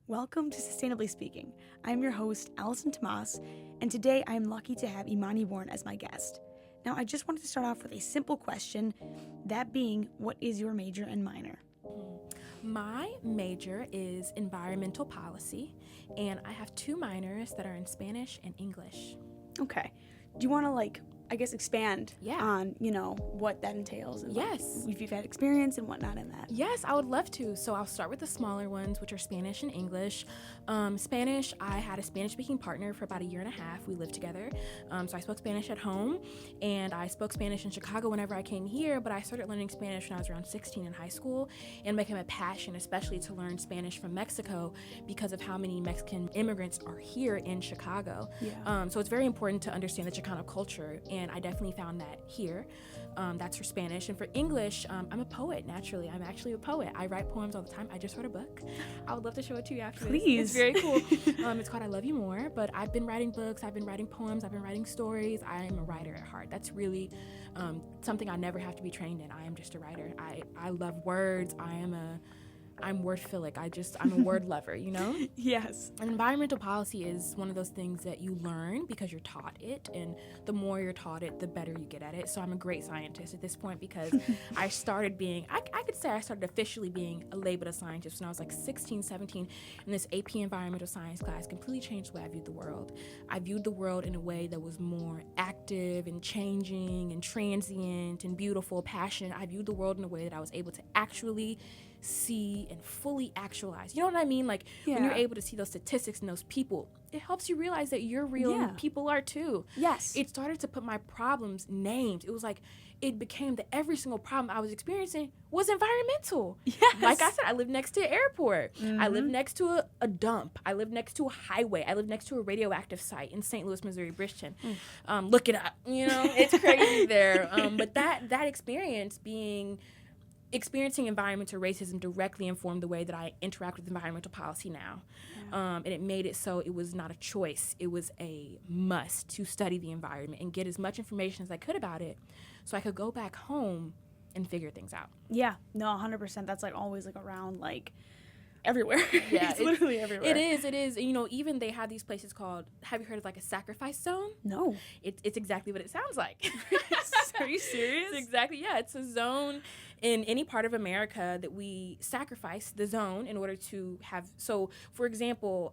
Welcome to Sustainably Speaking. I'm your host, Allison Tomas, and today I'm lucky to have Imani Warren as my guest. Now, I just wanted to start off with a simple question, that being, what is your major and minor? My major is environmental policy, and I have two minors that are in Spanish and English. Okay. Do you want to, expand on, what that entails? And, Yes. If you've had experience and whatnot in that. Yes, I would love to. So I'll start with the smaller ones, which are Spanish and English. Spanish, I had a Spanish-speaking partner for about a year and a half. We lived together. So I spoke Spanish at home, and I spoke Spanish in Chicago whenever I came here, but I started learning Spanish when I was around 16 in high school, and became a passion, especially to learn Spanish from Mexico because of how many Mexican immigrants are here in Chicago. Yeah. So it's very important to understand the Chicano culture, and I definitely found that here. That's for Spanish. And for English, I'm a poet, naturally. I'm actually a poet. I write poems all the time. I just wrote a book. I would love to show it to you after this. Please. It's very cool. It's called I Love You More, but I've been writing books. I've been writing poems. I've been writing stories. I am a writer at heart. That's really something I never have to be trained in. I am just a writer. I love words. I'm wordphilic. I'm a word lover, Yes. And environmental policy is one of those things that you learn because you're taught it, and the more you're taught it, the better you get at it. So I'm a great scientist at this point because I started being, I could say I started officially being labeled a scientist when I was like 16, 17, and this AP environmental science class completely changed the way I viewed the world. I viewed the world in a way that was more active and changing and transient and beautiful, passionate. I viewed the world in a way that I was able to actually see and fully actualize. You know what I mean? Like when you're able to see those statistics and those people, it helps you realize that you're real and people are too. Yes. It started to put my problems names. It was like it became that every single problem I was experiencing was environmental. Yes. Like I said, I live next to an airport. Mm-hmm. I live next to a dump. I live next to a highway. I live next to a radioactive site in St. Louis, Missouri, Bridgeton. Look it up. It's crazy there. But that experience experiencing environmental racism directly informed the way that I interact with environmental policy now. And it made it so it was not a choice. It was a must to study the environment and get as much information as I could about it so I could go back home and figure things out. Yeah. No, 100%. That's always around everywhere. Yeah, it's literally everywhere. It is. Even they have these places called, have you heard of a sacrifice zone? No. It's exactly what it sounds like. Are you serious? Exactly, yeah. It's a zone in any part of America that we sacrifice the zone in order to have. So, for example,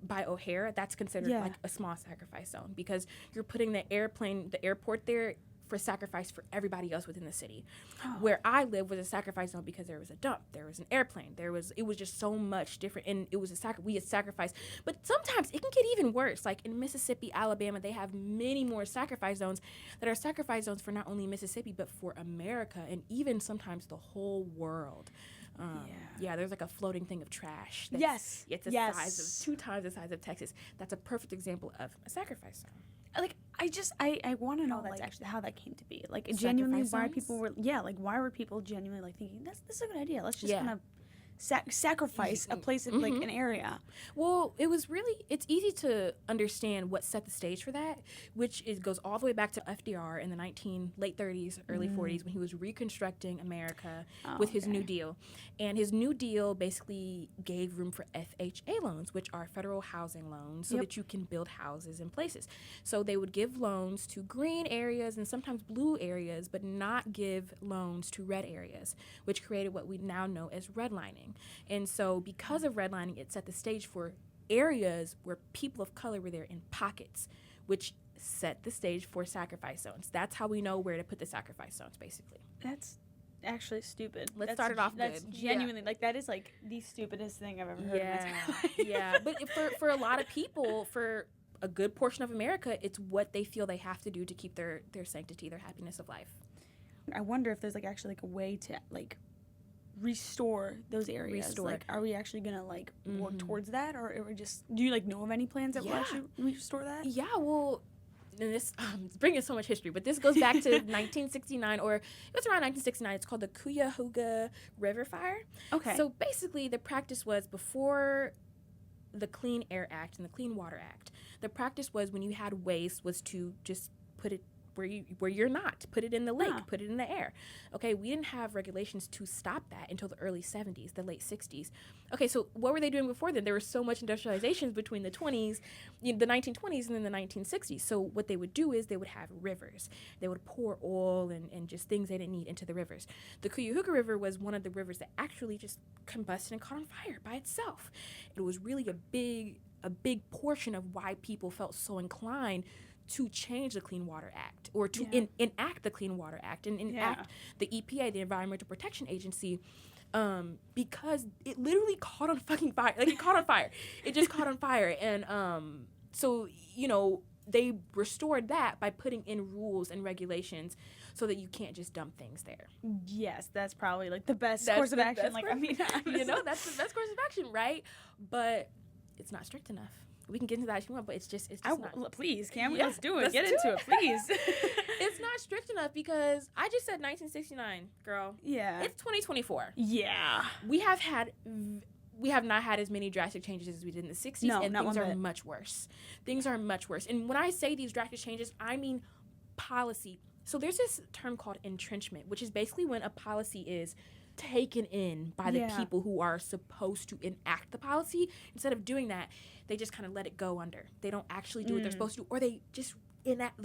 by O'Hare, that's considered a small sacrifice zone because you're putting the airport there for sacrifice for everybody else within the city. Oh. Where I live was a sacrifice zone because there was a dump, there was an airplane, it was just so much different, and it was we had sacrificed. But sometimes it can get even worse. Like in Mississippi, Alabama, they have many more sacrifice zones that are sacrifice zones for not only Mississippi but for America and even sometimes the whole world. There's a floating thing of trash. Yes. It's the size of 2 times the size of Texas. That's a perfect example of a sacrifice zone. I want to know that's actually how that came to be. Genuinely, why people were, why were people genuinely thinking, this is a good idea. Let's just kind of sacrifice a place, an area. Well, it's easy to understand what set the stage for that, which goes all the way back to FDR in the late 30s, early 40s, when he was reconstructing America with his New Deal. And his New Deal basically gave room for FHA loans, which are federal housing loans, so that you can build houses in places. So they would give loans to green areas and sometimes blue areas, but not give loans to red areas, which created what we now know as redlining. And so because of redlining, it set the stage for areas where people of color were there in pockets, which set the stage for sacrifice zones. That's how we know where to put the sacrifice zones, basically. That's actually stupid. Let's start it off good. That's genuinely, that is the stupidest thing I've ever heard in my entire life. Yeah, but for a lot of people, for a good portion of America, it's what they feel they have to do to keep their sanctity, their happiness of life. I wonder if there's actually a way to restore those areas. Are we actually gonna work towards that, or are we just, do you know of any plans that will actually restore that? Yeah, well, and this it's bringing so much history, but this goes back to 1969, or it was around 1969. It's called the Cuyahoga River Fire. Okay. So basically, the practice was before the Clean Air Act and the Clean Water Act. The practice was when you had waste was to just put it where you're not. Put it in the lake, Huh. put it in the air. Okay, we didn't have regulations to stop that until the early 70s, the late 60s. Okay, so what were they doing before then? There was so much industrialization between the 20s, the 1920s and then the 1960s. So what they would do is they would have rivers. They would pour oil and just things they didn't need into the rivers. The Cuyahoga River was one of the rivers that actually just combusted and caught on fire by itself. It was really a big portion of why people felt so inclined to change the Clean Water Act, or to enact the Clean Water Act and enact the EPA, the Environmental Protection Agency, because it literally caught on fucking fire. Like, it caught on fire. It just caught on fire. And so, they restored that by putting in rules and regulations so that you can't just dump things there. Yes, that's probably like the best course of action. Like, I mean, that's the best course of action, right? But it's not strict enough. We can get into that if you want, but it's just not. Please, can we? Yeah, let's do it. let's Get do into it, please. It's not strict enough because I just said 1969, girl. Yeah. It's 2024. Yeah. We have not had as many drastic changes as we did in the 60s, No, and not things one are bit. much worse. Things are much worse. And when I say these drastic changes, I mean policy. So there's this term called entrenchment, which is basically when a policy is taken in by the people who are supposed to enact the policy. Instead of doing that, they just kind of let it go under. They don't actually do what they're supposed to do, or they just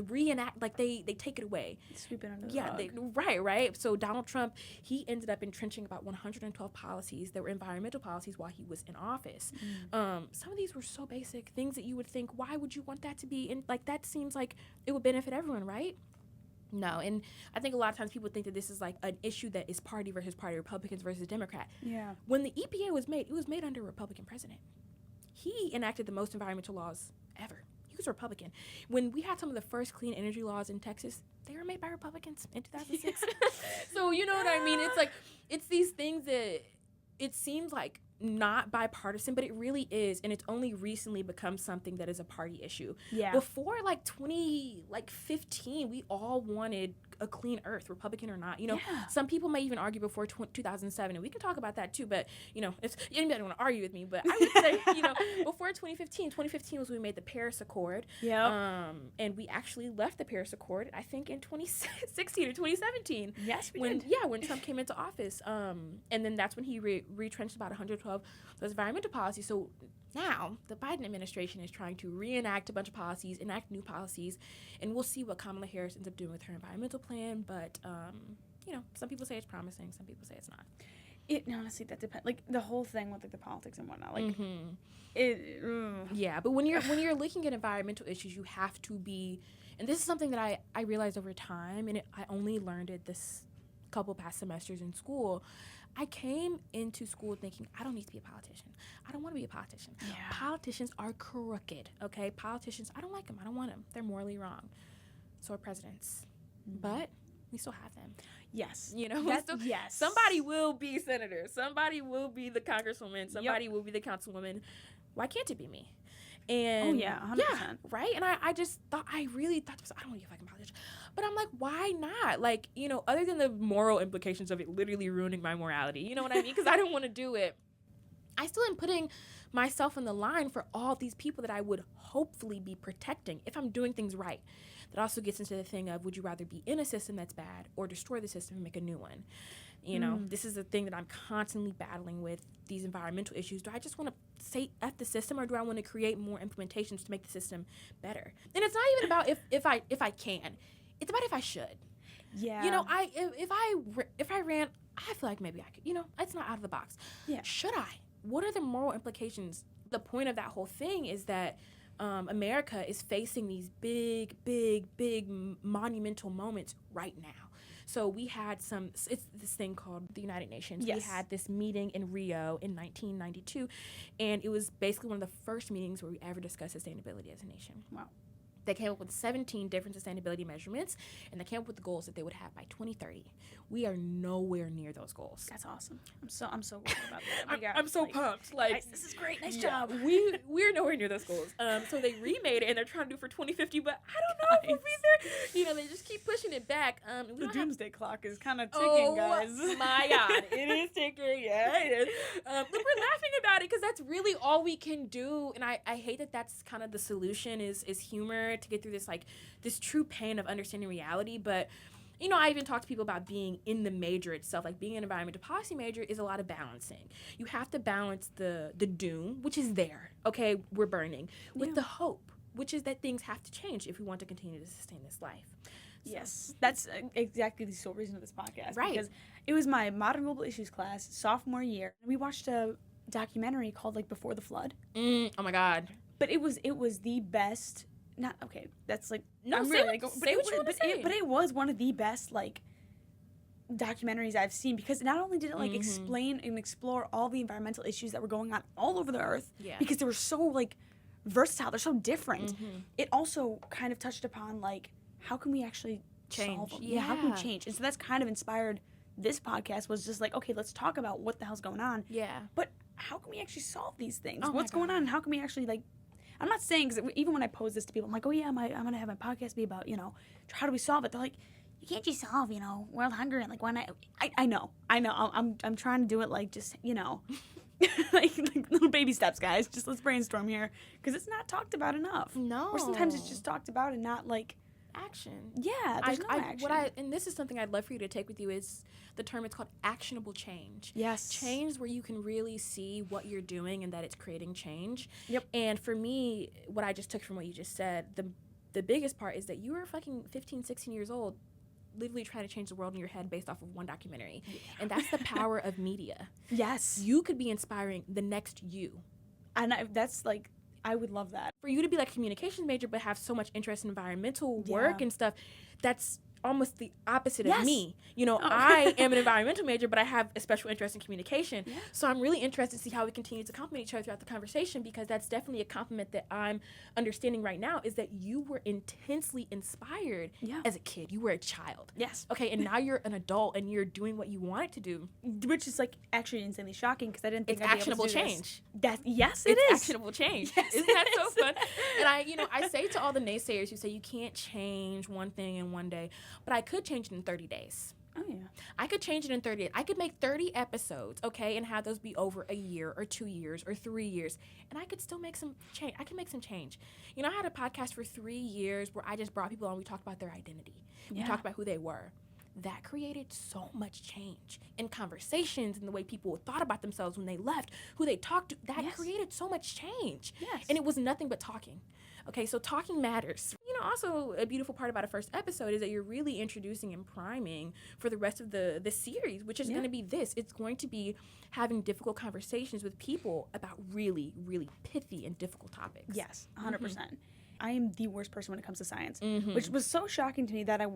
reenact, like they take it away. Sweep it under the rug. Right. So Donald Trump, he ended up entrenching about 112 policies that were environmental policies while he was in office. Some of these were so basic, things that you would think, why would you want that to be? And like, that seems like it would benefit everyone, right? No, and I think a lot of times people think that this is like an issue that is party versus party, Republicans versus Democrat. Yeah. When the EPA was made, it was made under a Republican president. He enacted the most environmental laws ever. He was a Republican. When we had some of the first clean energy laws in Texas, they were made by Republicans in 2006. So you know what I mean? It's like, it's these things that it seems like not bipartisan, but it really is, and it's only recently become something that is a party issue. Yeah. Before 2015, we all wanted a clean earth, Republican or not. Some people may even argue before 2007, and we can talk about that too, but if anybody want to argue with me, but I would say before 2015 was when we made the Paris Accord. And we actually left the Paris Accord, I think, in 2016 or 2017. Yes, we did. When Trump came into office, and then that's when he retrenched about 112 those environmental policies. So now the Biden administration is trying to reenact a bunch of policies, enact new policies, and we'll see what Kamala Harris ends up doing with her environmental plan. But some people say it's promising, some people say it's not. It honestly, that depends. Like the whole thing with like the politics and whatnot. Like Yeah, but when you're looking at environmental issues, you have to be, and this is something that I realized over time, and I only learned it this couple past semesters in school. I came into school thinking, I don't need to be a politician. I don't want to be a politician. Yeah. Politicians are crooked, okay? Politicians, I don't like them. I don't want them. They're morally wrong. So are presidents. But we still have them. Yes. Yes. Somebody will be senator. Somebody will be the congresswoman. Somebody will be the councilwoman. Why can't it be me? And 100%. Yeah, right? And I just thought, I really thought, I don't want to be a fucking politician. But I'm like, why not? Like, other than the moral implications of it literally ruining my morality, you know what I mean? Because I don't want to do it. I still am putting myself in the line for all these people that I would hopefully be protecting if I'm doing things right. That also gets into the thing of, would you rather be in a system that's bad or destroy the system and make a new one? This is the thing that I'm constantly battling with, these environmental issues. Do I just want to say F the system, or do I want to create more implementations to make the system better? And it's not even about if I can. It's about if I should. Yeah. If I ran, I feel like maybe I could. It's not out of the box. Yeah. Should I? What are the moral implications? The point of that whole thing is that America is facing these big monumental moments right now. So we had it's this thing called the United Nations. Yes. We had this meeting in Rio in 1992, and it was basically one of the first meetings where we ever discussed sustainability as a nation. Wow. They came up with 17 different sustainability measurements, and they came up with the goals that they would have by 2030. We are nowhere near those goals. That's awesome. I'm so worried about that. I'm so pumped. Like, this is great. Nice job. We're nowhere near those goals. So they remade it, and they're trying to do it for 2050, but I don't know if we'll be there. They just keep pushing it back. The doomsday clock is kind of ticking, guys. Oh my God, it is ticking. Yeah, it is. But we're laughing about it because that's really all we can do, and I hate that that's kind of the solution is humor order to get through this true pain of understanding reality. But I even talk to people about being in the major itself. Like, being an environmental policy major is a lot of balancing. You have to balance the doom, which is there. Okay, we're burning, with the hope, which is that things have to change if we want to continue to sustain this life. So. Yes, that's exactly the sole reason of this podcast. Right. Because it was my Modern Global Issues class, sophomore year. We watched a documentary called, like, Before the Flood. Oh, my God. But it was the best... Not okay. That's like no. I'm Say really, what, like, say what you want to say. But it was one of the best like documentaries I've seen, because not only did it like explain and explore all the environmental issues that were going on all over the earth, because they were so like versatile, they're so different. It also kind of touched upon like how can we actually solve them? Yeah, how can we change? And so that's kind of inspired this podcast. Was just like, okay, let's talk about what the hell's going on. Yeah. But how can we actually solve these things? Oh What's going on? And how can we actually like? I'm not saying, because even when I pose this to people, I'm like, oh yeah, I'm going to have my podcast be about, how do we solve it? They're like, you can't just solve, world hunger. And like, when I know. I'm trying to do it like just, like little baby steps, guys. Just let's brainstorm here, because it's not talked about enough. No. Or sometimes it's just talked about and not like action. Yeah, there's no action. And this is something I'd love for you to take with you, is the term, it's called actionable change. Yes. Change where you can really see what you're doing and that it's creating change. Yep. And for me, what I just took from what you just said, the biggest part is that you were fucking 15, 16 years old, literally trying to change the world in your head based off of one documentary. Yeah. And that's the power of media. Yes. You could be inspiring the next you. And that's like, I would love that. For you to be like a communications major but have so much interest in environmental work and stuff, that's almost the opposite of me. I am an environmental major, but I have a special interest in communication. Yeah. So I'm really interested to see how we continue to complement each other throughout the conversation, because that's definitely a compliment that I'm understanding right now, is that you were intensely inspired as a kid. You were a child. Yes. Okay, and now you're an adult and you're doing what you wanted to do. Which is like actually insanely shocking, because I didn't think it's I'd actionable be able to do change. This. Yes, it's is. Actionable change. Yes, Isn't that so fun? And I say to all the naysayers who say you can't change one thing in one day, but I could change it in 30 days. Oh, yeah. I could change it in 30 days. I could make 30 episodes, okay, and have those be over a year or 2 years or 3 years, and I could still make some change. I can make some change. I had a podcast for 3 years where I just brought people on. We talked about their identity. We talked about who they were. That created so much change in conversations and the way people thought about themselves when they left, who they talked to. That created so much change. Yes. And it was nothing but talking. Okay, so talking matters. Also a beautiful part about a first episode is that you're really introducing and priming for the rest of the series, which is going to be this. It's going to be having difficult conversations with people about really, really pithy and difficult topics. Yes, 100%. I am the worst person when it comes to science, which was so shocking to me that I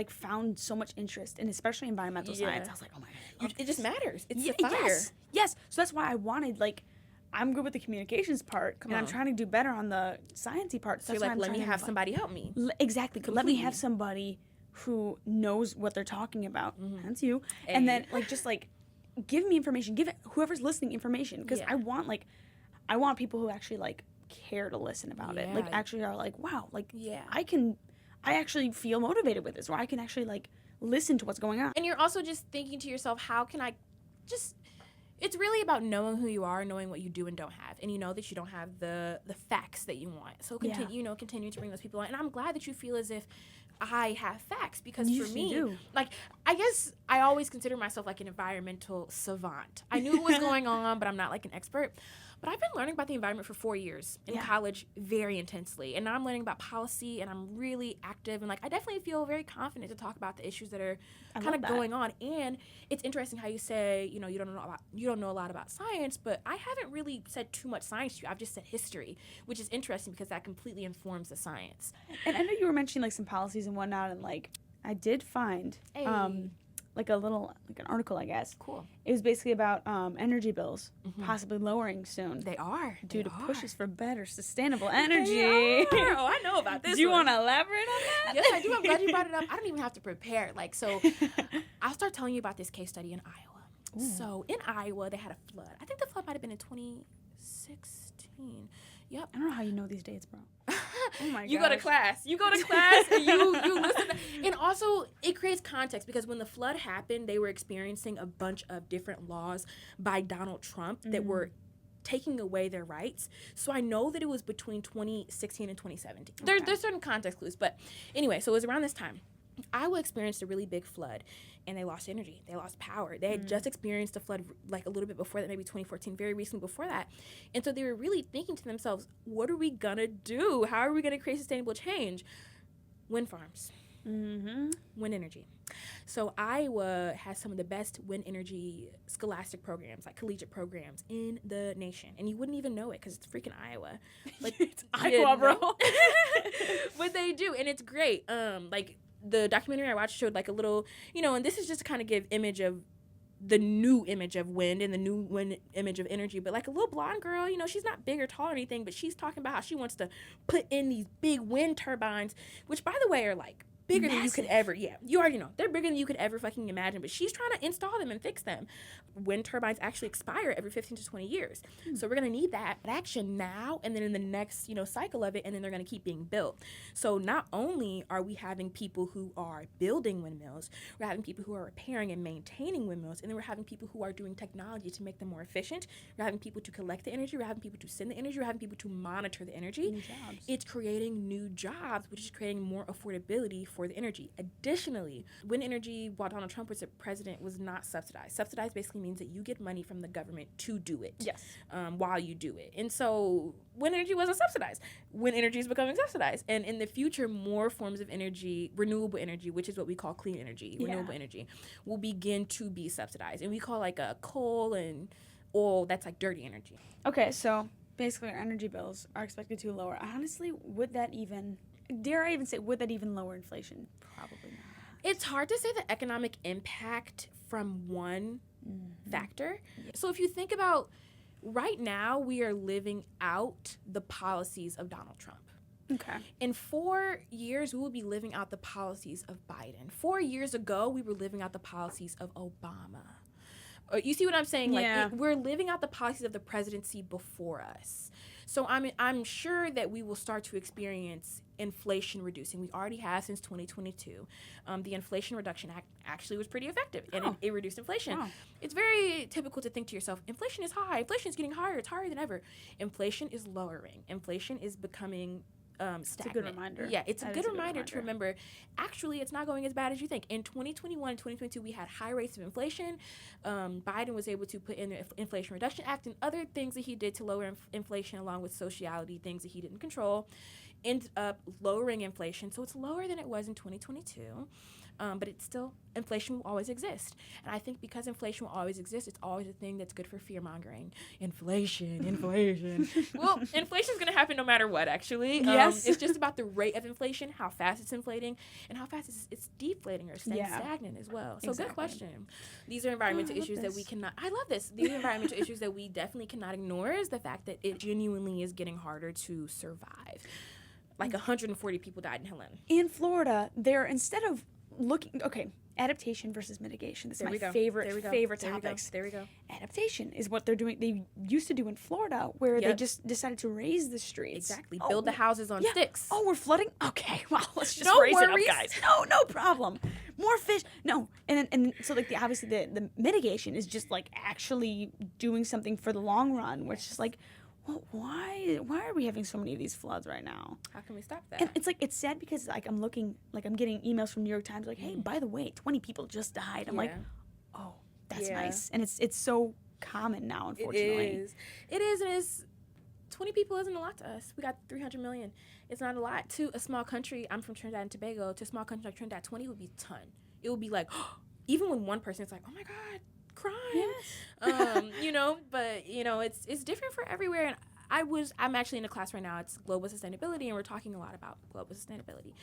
found so much interest in, especially environmental science. I was like, oh my God. It just matters. It's the fire. Yes. So that's why I wanted, like, I'm good with the communications part, and I'm trying to do better on the sciencey part. So you're like, let me have somebody help me. Exactly. Let me have somebody who knows what they're talking about. That's you. Hey. And then, like, just, like, give me information. Give whoever's listening information. Because I want people who actually, like, care to listen about it. Like, actually are like, wow, like, I actually feel motivated with this, or I can actually, like, listen to what's going on. And you're also just thinking to yourself, how can I just... It's really about knowing who you are, knowing what you do and don't have, and you know that you don't have the facts that you want. So continue to bring those people on. And I'm glad that you feel as if I have facts, because for me, like, I guess I always consider myself like an environmental savant. I knew what was going on, but I'm not like an expert. But I've been learning about the environment for 4 years in college very intensely. And now I'm learning about policy, and I'm really active. And, like, I definitely feel very confident to talk about the issues that are kind of going on. And it's interesting how you say, you don't know a lot about science, but I haven't really said too much science to you. I've just said history, which is interesting because that completely informs the science. And I know you were mentioning, like, some policies and whatnot, and, like, I did find... like an article, I guess. Cool. It was basically about energy bills possibly lowering soon. They are. Due to pushes for better sustainable energy. They are. Oh, I know about this. Do you want to elaborate on that? Yes, I do. I'm glad you brought it up. I don't even have to prepare. Like, so I'll start telling you about this case study in Iowa. Ooh. So in Iowa, they had a flood. I think the flood might have been in 2016. Yep. I don't know how you know these dates, bro. Oh my god. You go to class and you listen and also it creates context, because when the flood happened, they were experiencing a bunch of different laws by Donald Trump that were taking away their rights. So I know that it was between 2016 and 2017. Okay. There's certain context clues, but anyway, so it was around this time. Iowa experienced a really big flood, and they lost energy. They lost power. They had just experienced a flood like a little bit before that, maybe 2014, very recently before that. And so they were really thinking to themselves, what are we going to do? How are we going to create sustainable change? Wind farms. Wind energy. So Iowa has some of the best wind energy scholastic programs, like collegiate programs in the nation. And you wouldn't even know it because it's freaking Iowa. Like It's Iowa, bro. But they do, and it's great. Like the documentary I watched showed like a little, and this is just to kind of give the new image of wind and the new wind image of energy, but like a little blonde girl, she's not big or tall or anything, but she's talking about how she wants to put in these big wind turbines, which by the way are like bigger than you could ever, you already know, they're bigger than you could ever fucking imagine, but she's trying to install them and fix them. Wind turbines actually expire every 15 to 20 years. So we're going to need that action now and then in the next, cycle of it, and then they're going to keep being built. So not only are we having people who are building windmills, we're having people who are repairing and maintaining windmills, and then we're having people who are doing technology to make them more efficient. We're having people to collect the energy, we're having people to send the energy, we're having people to monitor the energy. New jobs. It's creating new jobs, which is creating more affordability for the energy. Additionally, wind energy, while Donald Trump was president, was not subsidized. Subsidized basically means that you get money from the government to do it. Yes. While you do it. And so wind energy wasn't subsidized. Wind energy is becoming subsidized. And in the future, more forms of energy, renewable energy, which is what we call clean energy, renewable energy, will begin to be subsidized. And we call like a coal and oil, that's like dirty energy. Okay, so basically our energy bills are expected to lower. Honestly, would that even lower inflation? Probably not. It's hard to say the economic impact from one factor. Yeah. So if you think about right now, we are living out the policies of Donald Trump. Okay. In 4 years, we will be living out the policies of Biden. 4 years ago, we were living out the policies of Obama. You see what I'm saying? Yeah. Like we're living out the policies of the presidency before us. So I'm sure that we will start to experience inflation reducing. We already have since 2022. The Inflation Reduction Act actually was pretty effective, and it reduced inflation. Wow. It's very typical to think to yourself, inflation is high. Inflation is getting higher. It's higher than ever. Inflation is lowering. Inflation is becoming stagnant. It's a good reminder. Yeah, it's a good reminder to remember, actually, it's not going as bad as you think. In 2021 and 2022, we had high rates of inflation. Biden was able to put in the Inflation Reduction Act and other things that he did to lower inflation, along with sociality, things that he didn't control, ended up lowering inflation. So it's lower than it was in 2022. But it's still, inflation will always exist. And I think because inflation will always exist, it's always a thing that's good for fear-mongering. Inflation. Well, inflation is going to happen no matter what, actually. Yes. It's just about the rate of inflation, how fast it's inflating, and how fast it's deflating or staying stagnant as well. So Good question. These are environmental issues that we cannot, I love this. These are environmental issues that we definitely cannot ignore, is the fact that it genuinely is getting harder to survive. Like 140 people died in Helene. In Florida, instead of adaptation versus mitigation. This is my favorite topics. There we go. Adaptation is what they're doing. They used to do in Florida, where they just decided to raise the streets. Exactly. Build the houses on sticks. Oh, we're flooding? Okay, well, let's just No raise worries. it up, guys. No problem. More fish. No. And so like obviously the mitigation is just like actually doing something for the long run, which is like, well, why are we having so many of these floods right now? How can we stop that? And it's sad because like I'm getting emails from New York Times like, hey, by the way, 20 people just died. I'm like, oh, that's nice. And it's so common now, unfortunately. It is, and it's 20 people isn't a lot to us. We got 300 million. It's not a lot. To a small country, I'm from Trinidad and Tobago, to a small country like Trinidad, 20 would be a ton. It would be like, even when one person is like, oh my God, crime. Yes. But it's different for everywhere. And I'm actually in a class right now. It's global sustainability, and we're talking a lot about global sustainability.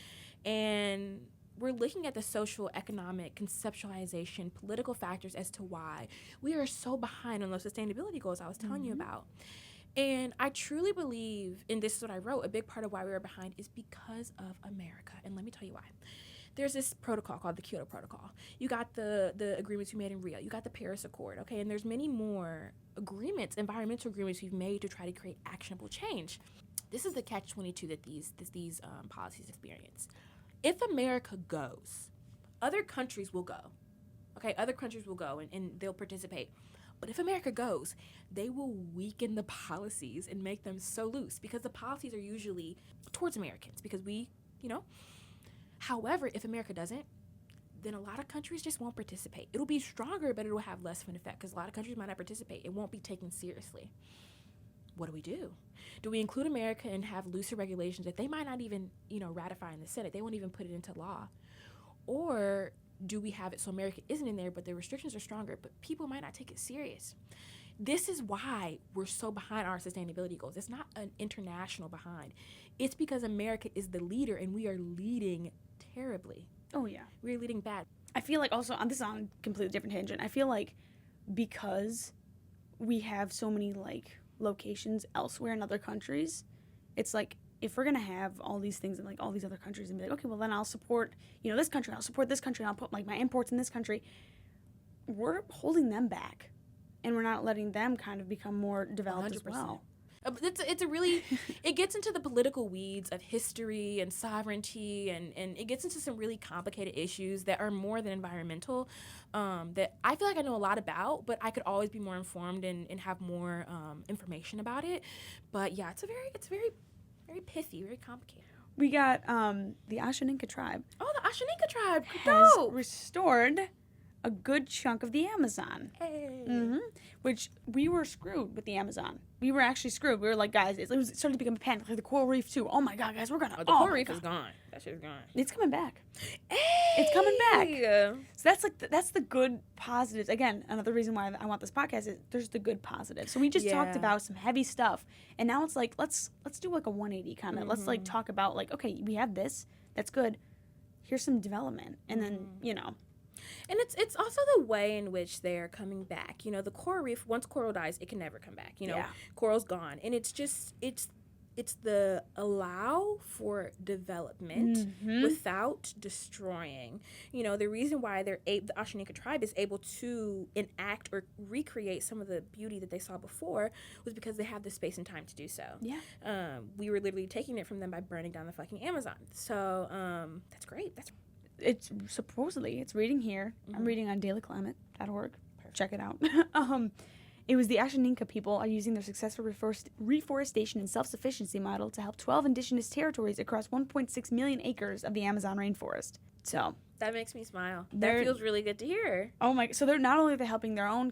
And we're looking at the social, economic, conceptualization, political factors as to why we are so behind on those sustainability goals I was telling you about. And I truly believe, and this is what I wrote, a big part of why we are behind is because of America. And let me tell you why. There's this protocol called the Kyoto Protocol. You got the agreements we made in Rio. You got the Paris Accord, okay? And there's many more agreements, environmental agreements we've made to try to create actionable change. This is the catch-22 that these policies experience. If America goes, other countries will go, okay? Other countries will go and they'll participate. But if America goes, they will weaken the policies and make them so loose, because the policies are usually towards Americans, because we, you know. However, if America doesn't, then a lot of countries just won't participate. It'll be stronger, but it'll have less of an effect, because a lot of countries might not participate. It won't be taken seriously. What do we do? Do we include America and have looser regulations that they might not even, ratify in the Senate? They won't even put it into law. Or do we have it so America isn't in there, but the restrictions are stronger, but people might not take it serious? This is why we're so behind our sustainability goals. It's not an international behind. It's because America is the leader, and we are leading terribly. Oh, yeah. We're leading bad. I feel like also, this is on a completely different tangent, I feel like because we have so many, locations elsewhere in other countries, it's like, if we're going to have all these things in, all these other countries and be like, okay, well, then I'll support, this country, I'll support this country, and I'll put, my imports in this country, we're holding them back, and we're not letting them kind of become more developed 100%. As well. It's a really, it gets into the political weeds of history and sovereignty, and it gets into some really complicated issues that are more than environmental, that I feel like I know a lot about, but I could always be more informed and have more information about it. But yeah, it's very, very pithy, very complicated. We got the Ashaninka tribe. Oh, the Ashaninka tribe has restored a good chunk of the Amazon. Hey. Mm-hmm. Which we were screwed with the Amazon. We were actually screwed. We were like, guys, it started to become a panic. Like the coral reef too. Oh my God, guys, we're gonna. The coral reef is gone. That shit is gone. It's coming back. Hey. It's coming back. So that's the good positives. Again, another reason why I want this podcast is there's the good positives. So we just talked about some heavy stuff, and now it's like let's do like a 180 kind of. Mm-hmm. Let's talk about okay, we have this. That's good. Here's some development, and then And it's also the way in which they're coming back. The coral reef, once coral dies, it can never come back. Coral's gone. And it's the allow for development without destroying. The reason why the Ashaninka tribe is able to enact or recreate some of the beauty that they saw before was because they have the space and time to do so. Yeah. We were literally taking it from them by burning down the fucking Amazon. So that's great. It's supposedly, it's reading here. I'm reading on dailyclimate.org. Perfect. Check it out. It was the Ashaninka people are using their successful reforestation and self-sufficiency model to help 12 indigenous territories across 1.6 million acres of the Amazon rainforest. So that makes me smile. That feels really good to hear. Oh my! So they're not only helping their own,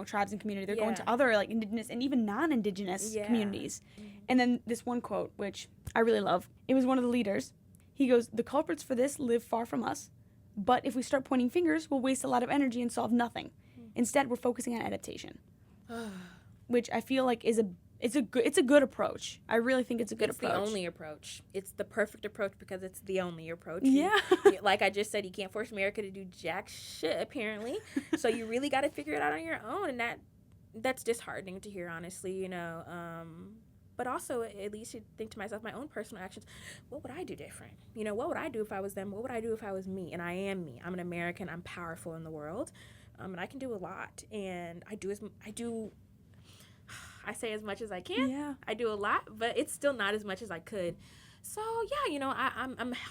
tribes and community. They're going to other indigenous and even non-indigenous communities. Mm-hmm. And then this one quote, which I really love. It was one of the leaders. He goes, "The culprits for this live far from us, but if we start pointing fingers, we'll waste a lot of energy and solve nothing. Instead, we're focusing on adaptation," which I feel like it's a good approach. I really think it's a good approach. It's the only approach. It's the perfect approach because it's the only approach. Yeah. Like I just said, you can't force America to do jack shit apparently. So you really got to figure it out on your own, and that's disheartening to hear, honestly. But also, at least you think to myself, my own personal actions, what would I do different? What would I do if I was them? What would I do if I was me? And I am me. I'm an American. I'm powerful in the world. And I can do a lot. And I say as much as I can. Yeah. I do a lot, but it's still not as much as I could. So, yeah,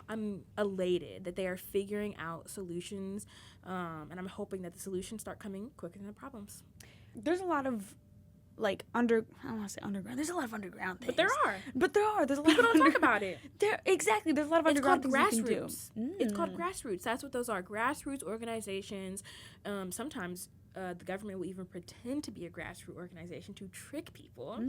I'm elated that they are figuring out solutions. And I'm hoping that the solutions start coming quicker than the problems. There's a lot of I don't want to say underground. There's a lot of underground things. But there are. There's a lot People of don't talk about it. Exactly. There's a lot of underground things you can do. It's called grassroots. That's what those are. Grassroots organizations. Sometimes the government will even pretend to be a grassroots organization to trick people.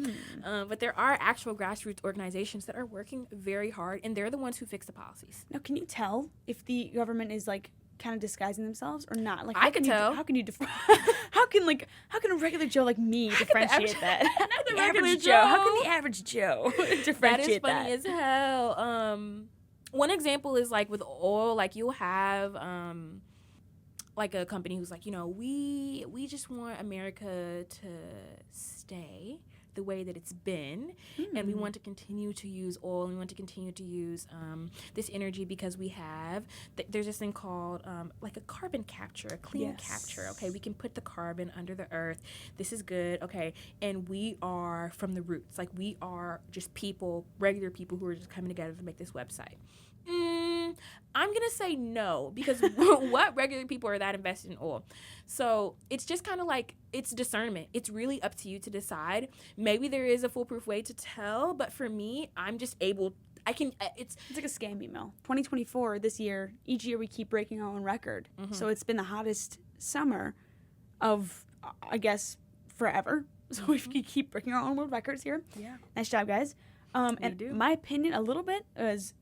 But there are actual grassroots organizations that are working very hard, and they're the ones who fix the policies. Now, can you tell if the government is kind of disguising themselves or not? I can tell. How can you how can a regular Joe like me differentiate that? Not the regular Joe. How can the average Joe differentiate that? That is funny as hell. One example is with oil. You'll have a company who's we just want America to stay the way that it's been, and we want to continue to use oil, and we want to continue to use this energy because we have there's this thing called a carbon capture, a clean capture. Okay, we can put the carbon under the earth. This is good. Okay, and we are from the roots. We are just people, regular people who are just coming together to make this website. I'm going to say no, because what regular people are that invested in oil? So it's just kind of like, it's discernment. It's really up to you to decide. Maybe there is a foolproof way to tell, but for me, I'm just able, it's like a scam email. 2024, this year, each year we keep breaking our own record. So it's been the hottest summer of, I guess, forever. So we keep breaking our own world records here. Yeah. Nice job, guys. And do. my opinion, a little bit, is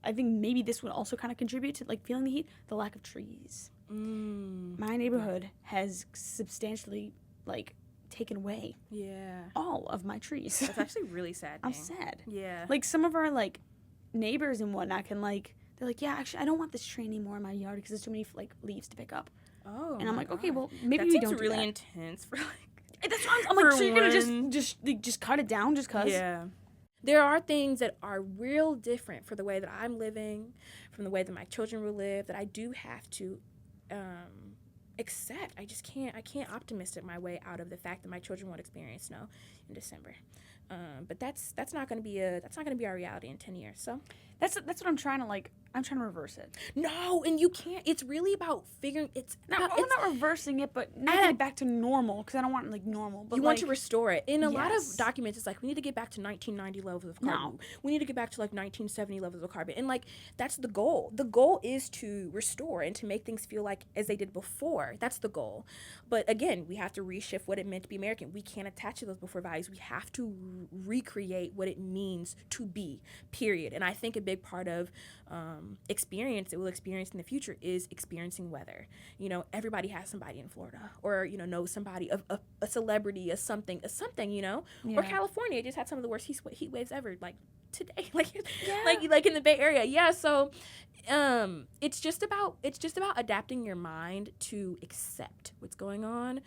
I think maybe this would also kind of contribute to like feeling the heat. The lack of trees. My neighborhood has substantially like taken away all of my trees. That's actually really sad. I'm sad. Yeah. Like some of our like neighbors and whatnot can like, they're like, yeah, actually I don't want this tree anymore in my yard because there's too many like leaves to pick up. Oh. And I'm like, okay, well maybe that we don't seems do really that. intense for like. That's what I'm like, so you're gonna just cut it down just cause? Yeah. There are things that are real different for the way that I'm living, from the way that my children will live, that I do have to accept. I can't optimistic my way out of the fact that my children won't experience snow in December. But that's not going to be our reality in 10 years. So that's what I'm trying to reverse it. No, and you can't. It's really about figuring. It's not reversing it, but not getting back to normal, because I don't want like normal. But you want to restore it. In a lot of Yes. documents, it's like we need to get back to 1990 levels of carbon. No. We need to get back to like 1970 levels of carbon, and like that's the goal. The goal is to restore and to make things feel like as they did before. That's the goal. But again, we have to reshift what it meant to be American. We can't attach to those before values. We have to recreate what it means to be. Period. And I think a big part of experience that we'll experience in the future is experiencing weather. You know, everybody has somebody in Florida, or you know, knows somebody, a celebrity, a something, you know. Or California just had some of the worst heat waves ever, like today, like in the Bay Area. Yeah, so it's just about adapting your mind to accept what's going on,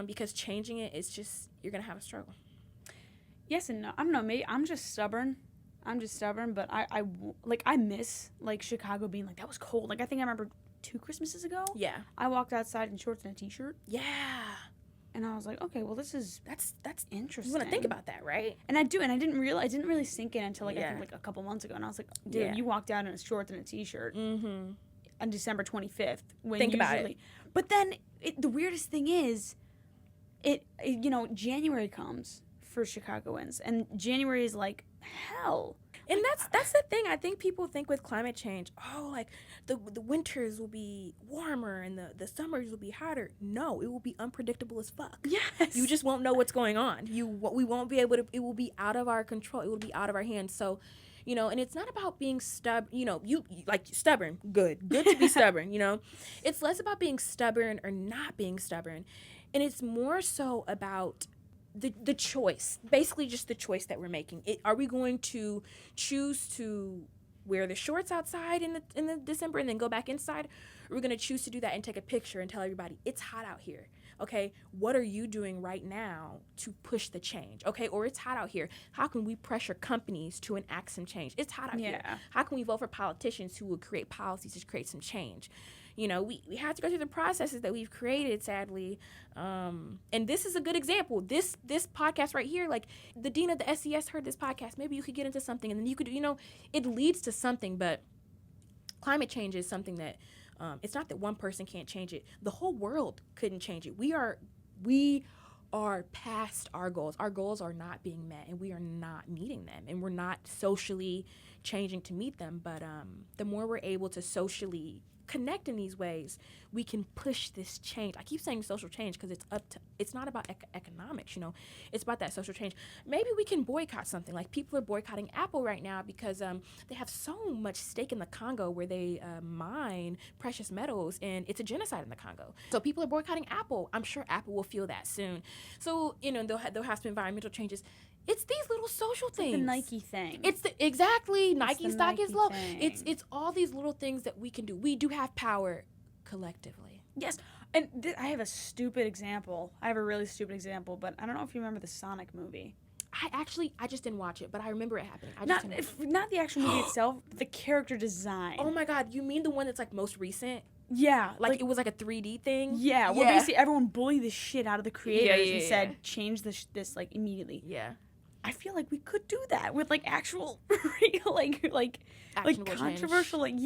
because changing it is just, you're gonna have a struggle. Yes and no. I don't know. Maybe I'm just stubborn, but I miss like Chicago being like, that was cold. Like I think I remember 2 Christmases ago. Yeah. I walked outside in shorts and a t-shirt. Yeah. And I was like, okay, well that's interesting. You want to think about that, right? And I do, and I didn't really sink in until I think like a couple months ago. And I was like, dude, you walked out in a shorts and a t-shirt on December 25th. Think about it. But then the weirdest thing is, January comes for Chicagoans, and January is like hell. And that's the thing. I think people think with climate change, oh, like the winters will be warmer and the summers will be hotter. No, it will be unpredictable as fuck. Yes. You just won't know what's going on. We won't be able to. It will be out of our control. It will be out of our hands. So, you know, and it's not about being stubborn. You know, you like stubborn. Good to be stubborn. You know, it's less about being stubborn or not being stubborn, and it's more so about the choice, basically just the choice that we're making. Are we going to choose to wear the shorts outside in the December and then go back inside? Or are we going to choose to do that and take a picture and tell everybody it's hot out here? Okay, what are you doing right now to push the change? Okay, or it's hot out here. How can we pressure companies to enact some change? It's hot out here. How can we vote for politicians who will create policies to create some change? You know, we have to go through the processes that we've created, sadly. And this is a good example. This podcast right here, like the dean of the SES heard this podcast. Maybe you could get into something, and then you could, you know, it leads to something. But climate change is something that it's not that one person can't change it. The whole world couldn't change it. We are past our goals. Our goals are not being met, and we are not meeting them, and we're not socially changing to meet them. But the more we're able to socially connect in these ways, we can push this change. I keep saying social change because it's not about economics, you know, it's about that social change. Maybe we can boycott something. Like people are boycotting Apple right now because they have so much stake in the Congo, where they mine precious metals, and it's a genocide in the Congo. So people are boycotting Apple. I'm sure Apple will feel that soon. So, you know, they'll have some environmental changes. It's these little social things. Like the Nike thing. Exactly. Nike stock Nike is low. thing. It's all these little things that we can do. We do have power collectively. Yes. And I have a stupid example. I have a really stupid example, but I don't know if you remember the Sonic movie. I just didn't watch it, but I remember it happening. Not the actual movie itself, but the character design. Oh my God, you mean the one that's like most recent? Yeah. Like it was like a 3D thing? Yeah, where basically everyone bullied the shit out of the creators and said, change this like immediately. Yeah. I feel like we could do that with like actual real like Actionable controversial change.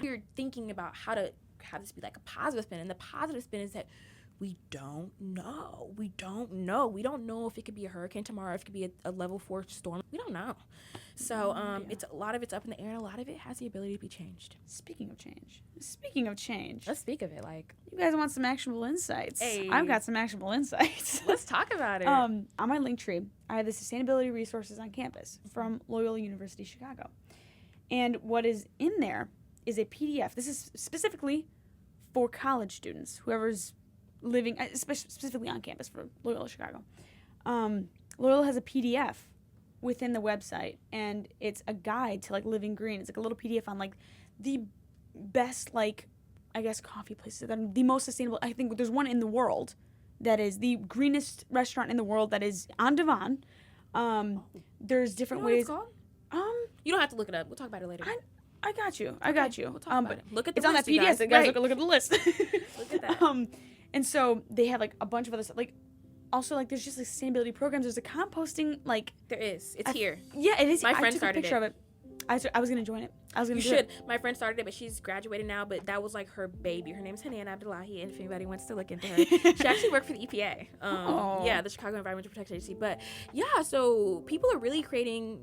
You're thinking about how to have this be like a positive spin, and the positive spin is that we don't know. We don't know if it could be a hurricane tomorrow, if it could be a level 4 storm. We don't know. So it's a lot of it's up in the air, and a lot of it has the ability to be changed. Speaking of change, let's speak of it. Like, you guys want some actionable insights? Hey. I've got some actionable insights. Let's talk about it. On my link tree, I have the sustainability resources on campus from Loyola University Chicago, and what is in there is a PDF. This is specifically for college students, whoever's living, specifically on campus for Loyola Chicago. Loyola has a PDF within the website, and it's a guide to like living green. It's like a little PDF on like the best, like, I guess, coffee places that are the most sustainable. I think there's one in the world that is the greenest restaurant in the world that is on Devon. There's different ways. What it's called? You don't have to look it up. We'll talk about it later. I got you. We'll talk about it. Look at the it's list, on that PDF. guys. Guys, Right. look at the list. Look at that. And so they have like a bunch of other stuff. Like, also, like, there's just like sustainability programs. There's a composting, like, There is. It's here. Yeah, it is. My friend I took started a picture it. of it. I was gonna join it. You should. My friend started it, but she's graduated now. But that was like her baby. Her name's Hanan Abdullahi, and if anybody wants to look into her, she actually worked for the EPA. The Chicago Environmental Protection Agency. But yeah, so people are really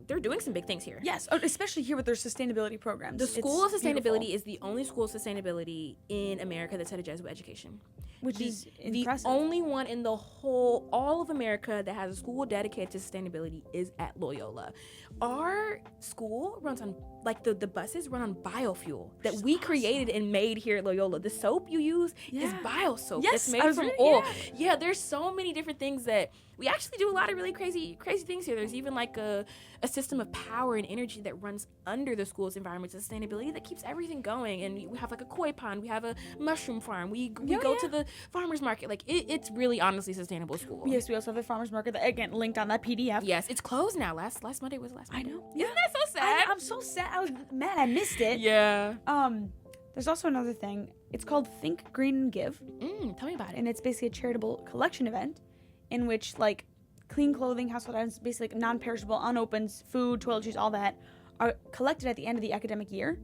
they're doing some big things here. Yes, especially here with their sustainability programs. The School of Sustainability beautiful. is the only school of sustainability in America that's had a Jesuit education. Which is the impressive. only one in all of America that has a school dedicated to sustainability is at Loyola. Our school runs on, like, the buses run on biofuel that we created and made here at Loyola. The soap you use is bio soap. Yes, It's made from oil. Yeah, there's so many different things that we actually do a lot of really crazy things here. There's even like a system of power and energy that runs under the school's environmental sustainability that keeps everything going. And we have like a koi pond. We have a mushroom farm. We go to the farmer's market. Like, it's really honestly sustainable school. Yes, we also have the farmer's market that, again, linked on that PDF. Yes, it's closed now. Last Monday was the last Monday. I know. Isn't that so sad? I'm so sad. I was mad I missed it. Yeah. There's also another thing. It's called Think Green and Give. Tell me about it. And it's basically a charitable collection event in which, like, clean clothing, household items, basically like non-perishable, unopened food, toiletries, all that are collected at the end of the academic year.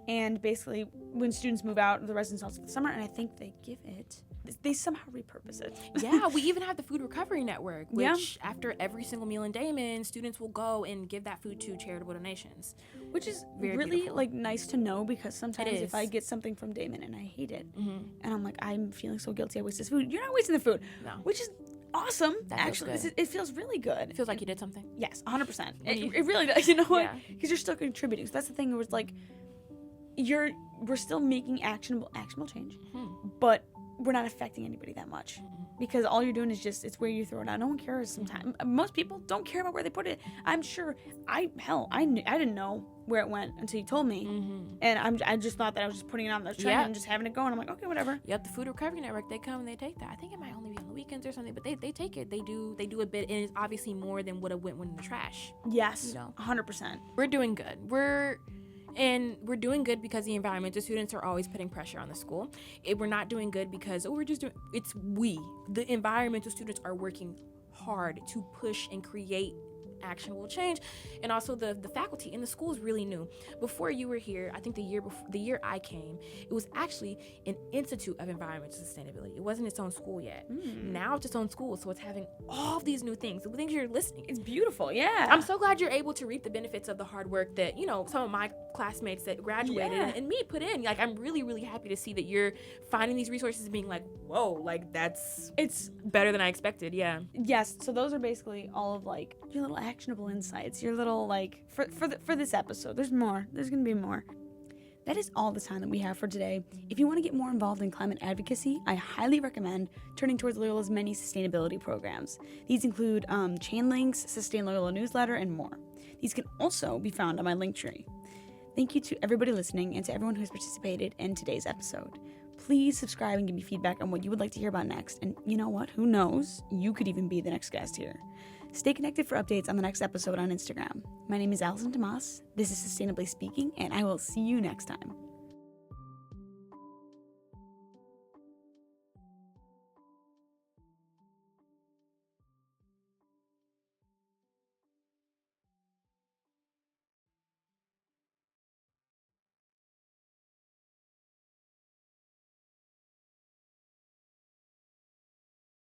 And basically, when students move out, the residence halls for the summer, and I think they give it. They somehow repurpose it. Yeah, we even have the Food Recovery Network, which after every single meal in Damon, students will go and give that food to charitable donations. Which is Very really beautiful. like nice to know, because sometimes It is. if I get something from Damon and I hate it, and I'm like, I'm feeling so guilty I wasted this food. You're not wasting the food. No. Which is awesome. That feels Actually, good. it feels really good. It feels like you did something. Yes, 100%. It really does. You know what? Yeah. Because you're still contributing. So that's the thing. It was like, we're still making actionable change, but we're not affecting anybody that much, because all you're doing is just, it's where you throw it out. No one cares sometimes. Most people don't care about where they put it. I'm sure. I didn't know where it went until you told me, and I just thought that I was just putting it on the train and just having it go, and I'm like, okay, whatever. Yep, the Food Recovery Network, they come and they take that. I think it might only be on the weekends or something, but they take it. They do a bit, and it's obviously more than what it went in the trash. Yes, You know. 100%. We're doing good. We're doing good because the environmental students are always putting pressure on the school. We're not doing good because the environmental students are working hard to push and create actionable change. And also the faculty in the school is really new. Before you were here, I think the year I came, it was actually an Institute of Environmental Sustainability. It wasn't its own school yet. Now it's its own school, so it's having all these new things. The things you're listening. It's beautiful. Yeah. I'm so glad you're able to reap the benefits of the hard work that, some of my classmates that graduated and me put in. Like, I'm really, really happy to see that you're finding these resources and being like, whoa, like, it's better than I expected. Yeah. Yes, so those are basically all of, like, your little actionable insights, your little, like, for this episode. There's more. There's going to be more. That is all the time that we have for today. If you want to get more involved in climate advocacy, I highly recommend turning towards Loyola's many sustainability programs. These include Chain Links, Sustain Loyola newsletter, and more. These can also be found on my link tree. Thank you to everybody listening and to everyone who has participated in today's episode. Please subscribe and give me feedback on what you would like to hear about next. And you know what? Who knows? You could even be the next guest here. Stay connected for updates on the next episode on Instagram. My name is Allison Tomas. This is Sustainably Speaking, and I will see you next time.